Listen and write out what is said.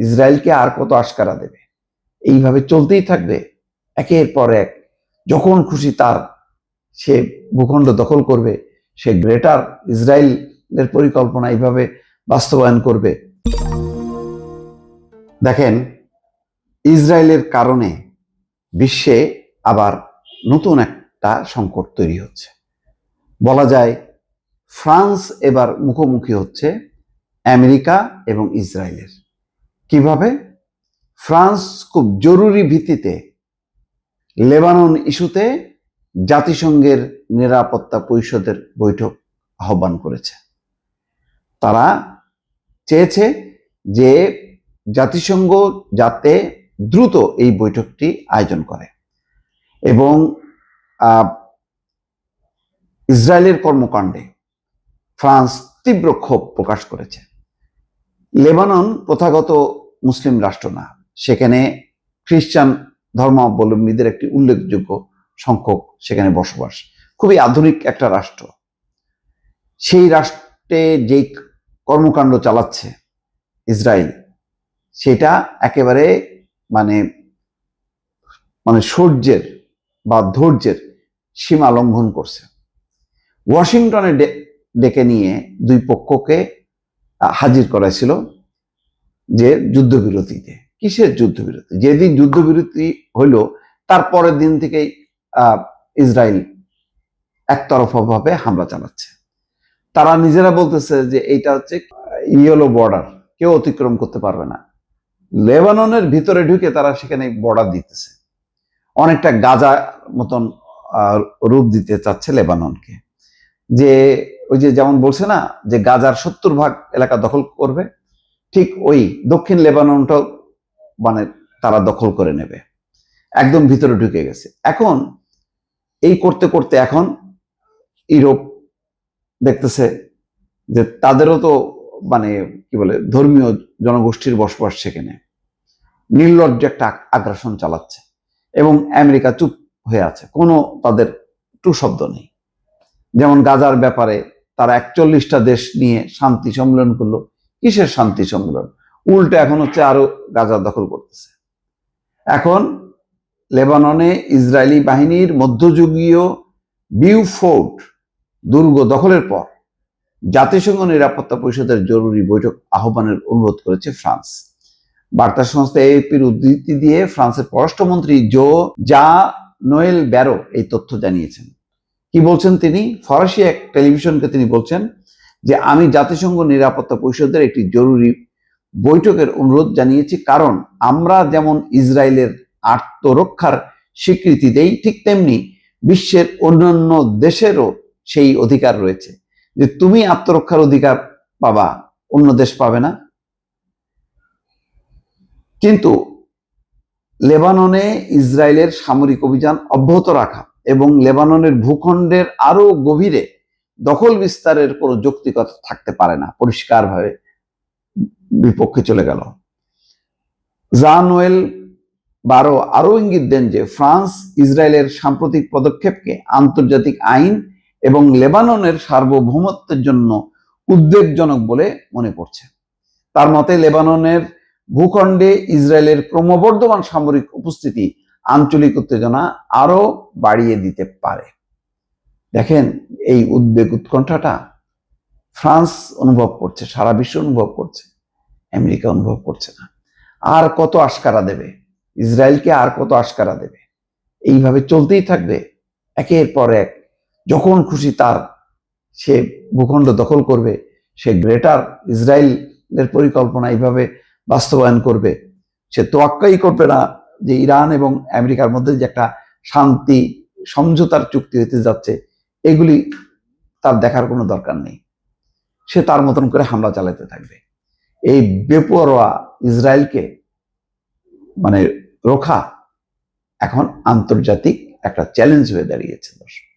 ইসরায়েলকে আর কত আশকারা দেবে? এইভাবে চলতেই থাকবে একের পর এক। যখন খুশি তার সে ভূখণ্ড দখল করবে, সে গ্রেটার ইসরায়েলের পরিকল্পনা এইভাবে বাস্তবায়ন করবে। দেখেন, ইসরায়েলের কারণে বিশ্বে আবার নতুন একটা সংকট তৈরি হচ্ছে। বলা যায় ফ্রান্স এবার মুখোমুখি হচ্ছে আমেরিকা এবং ইসরায়েলের। কিভাবে? ফ্রান্স খুব জরুরি ভিত্তিতে লেবানন ইস্যুতে জাতিসংঘের নিরাপত্তা পরিষদের বৈঠক আহ্বান করেছে। তারা চেয়েছে যে জাতিসংঘ যাতে দ্রুত এই বৈঠকটি আয়োজন করে এবং ইসরায়েলের কর্মকাণ্ডে ফ্রান্স তীব্র ক্ষোভ প্রকাশ করেছে। লেবানন প্রথাগত মুসলিম রাষ্ট্র না, সেখানে খ্রিস্টান ধর্মাবলম্বীদের একটি উল্লেখযোগ্য সংখ্যক সেখানে বসবাস। খুবই আধুনিক একটা রাষ্ট্র। সেই রাষ্ট্রে যে কর্মকাণ্ড চালাচ্ছে ইসরায়েল, সেটা একেবারে মানে সৌর্যের বা ধৈর্যের সীমা লঙ্ঘন করছে। ওয়াশিংটনে ডেকে নিয়ে দুই পক্ষকে হাজির করাইছিল যে যুদ্ধবিরতিতে। কিসের যুদ্ধবিরতি? যেদিন যুদ্ধবিরতি হইল তার পরের দিন থেকেই ইসরায়েল একতরফাভাবে হামলা চালাচ্ছে। তারা নিজেরা বলতেছে যে এইটা হচ্ছে ইয়েলো বর্ডার, কেউ অতিক্রম করতে পারবে না। লেবাননের ভিতরে ঢুকে তারা সেখানে বর্ডার দিতেছে, অনেকটা গাজা মতন রূপ দিতে চাচ্ছে লেবাননকে। যে ওই যে যেমন বলছে না যে গাজার 70% এলাকা দখল করবে, ঠিক ওই দক্ষিণ লেবাননটাও তারা দখল করে নেবে, একদম ভিতরে ঢুকে গেছে। এখন এই করতে করতে এখন ইউরোপ দেখতেছে যে তাদেরও তো কি বলে ধর্মীয় জনগোষ্ঠীর বসবাস সেখানে, নির্লজ্জ একটা আগ্রাসন চালাচ্ছে এবং আমেরিকা চুপ হয়ে আছে, কোনো তাদের টু শব্দ নেই। যেমন গাজার ব্যাপারে তারা 41টা দেশ নিয়ে শান্তি সম্মেলন করলো। কিসের শান্তি সম্মেলন? উল্টো এখন হচ্ছে আরো গাজা দখল করতেছে। এখন লেবাননে ইসরায়েলি বাহিনীর মধ্যযুগীয় বিউফোর্ট দুর্গ দখলের পর জাতিসংঘ নিরাপত্তা পরিষদের জরুরি বৈঠক আহ্বানের অনুরোধ করেছে ফ্রান্স। বার্তা সংস্থা এএপির উদ্ধৃতি দিয়ে ফ্রান্সের পররাষ্ট্রমন্ত্রী জা নোয়েল ব্যারো এই তথ্য জানিয়েছেন। কি বলছেন তিনি? ফরাসি এক টেলিভিশনকে তিনি বলছেন যে আমি জাতিসংঘ নিরাপত্তা পরিষদের একটি জরুরি বৈঠকের অনুরোধ জানিয়েছি, কারণ আমরা যেমন ইসরায়েলের আত্মরক্ষার স্বীকৃতি দেই, ঠিক তেমনি বিশ্বের অন্যান্য দেশেরও সেই অধিকার রয়েছে যে তুমি আত্মরক্ষার অধিকার পাবা, অন্য দেশ পাবে না। কিন্তু লেবাননে ইসরায়েলের সামরিক অভিযান অব্যাহত রাখা এবং লেবাননের ভূখণ্ডের আরো গভীরে দখল বিস্তারের কোনো যৌক্তিকতা থাকতে পারে না। পরিষ্কারভাবে বিপক্ষে চলে গেল। জা নোয়েল বারো আরো ইঙ্গিত দেন যে ফ্রান্স ইসরায়েলের সাম্প্রতিক পদক্ষেপকে আন্তর্জাতিক আইন এবং লেবাননের সার্বভৌমত্বের জন্য উদ্বেগজনক বলে মনে করছে। তার মতে লেবাননের ভূখণ্ডে ইসরায়েলের ক্রমবর্ধমান সামরিক উপস্থিতি আঞ্চলিক উত্তেজনা আরো বাড়িয়ে দিতে পারে। দেখেন, এই উদ্বেগ উৎকণ্ঠাটা ফ্রান্স অনুভব করছে, সারা বিশ্ব অনুভব করছে, আমেরিকা অনুভব করছে না। আর কত আশকারা দেবে ইসরায়েলকে? আর কত আশকারা দেবে? এইভাবে চলতেই থাকবে একের পর এক। যখন খুশি তার সে ভূখণ্ড দখল করবে, সে গ্রেটার ইসরায়েলের পরিকল্পনা এইভাবে বাস্তবায়ন করবে। সে তোয়াক্কাই করবে না যে ইরান এবং আমেরিকার মধ্যে যে একটা শান্তি সমঝোতার চুক্তি হতে যাচ্ছে, এগুলি তার দেখার কোনো দরকার নেই। সে তার মতন করে হামলা চালাতে থাকবে। এই বেপরোয়া ইসরায়েলকে রক্ষা এখন আন্তর্জাতিক একটা চ্যালেঞ্জ হয়ে দাঁড়িয়েছে। দর্শক।